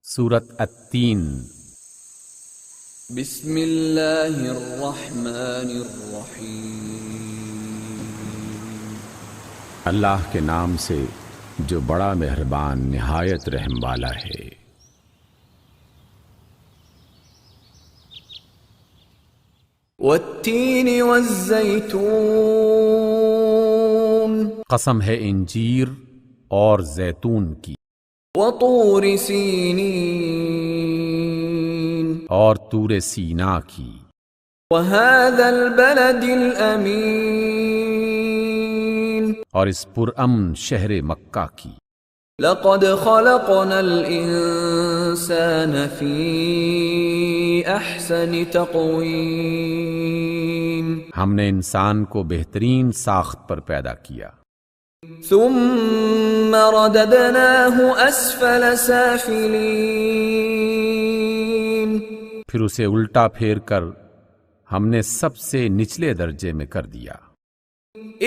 سورۃ التین۔ بسم اللہ الرحمن الرحیم۔ اللہ کے نام سے جو بڑا مہربان نہایت رحم والا ہے۔ والتین والزیتون، قسم ہے انجیر اور زیتون کی، وطور سینین، اور طور سینا کی، وهذا البلد الامین، اور اس پرامن شہر مکہ کی۔ لقد خلقنا الانسان فی احسن تقویم، ہم نے انسان کو بہترین ساخت پر پیدا کیا، ثم رددناه اسفل سافلین، پھر اسے الٹا پھیر کر ہم نے سب سے نچلے درجے میں کر دیا،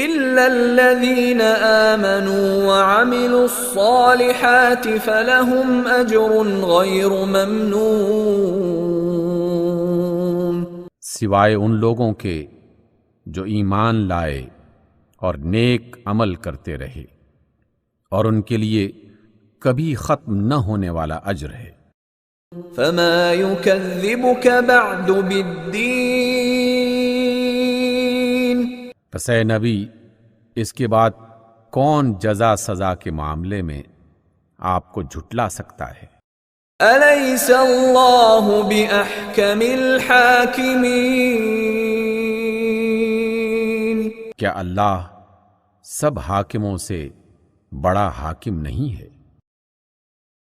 الا الذین آمنوا وعملوا الصالحات فلهم اجر غیر ممنون، سوائے ان لوگوں کے جو ایمان لائے اور نیک عمل کرتے رہے، اور ان کے لیے کبھی ختم نہ ہونے والا اجر ہے۔ فما يكذبك بعد بالدین، پس اے نبی اس کے بعد کون جزا سزا کے معاملے میں آپ کو جھٹلا سکتا ہے؟ الیس اللہ باحکم الحاکمین، کیا اللہ سب حاکموں سے بڑا حاکم نہیں ہے؟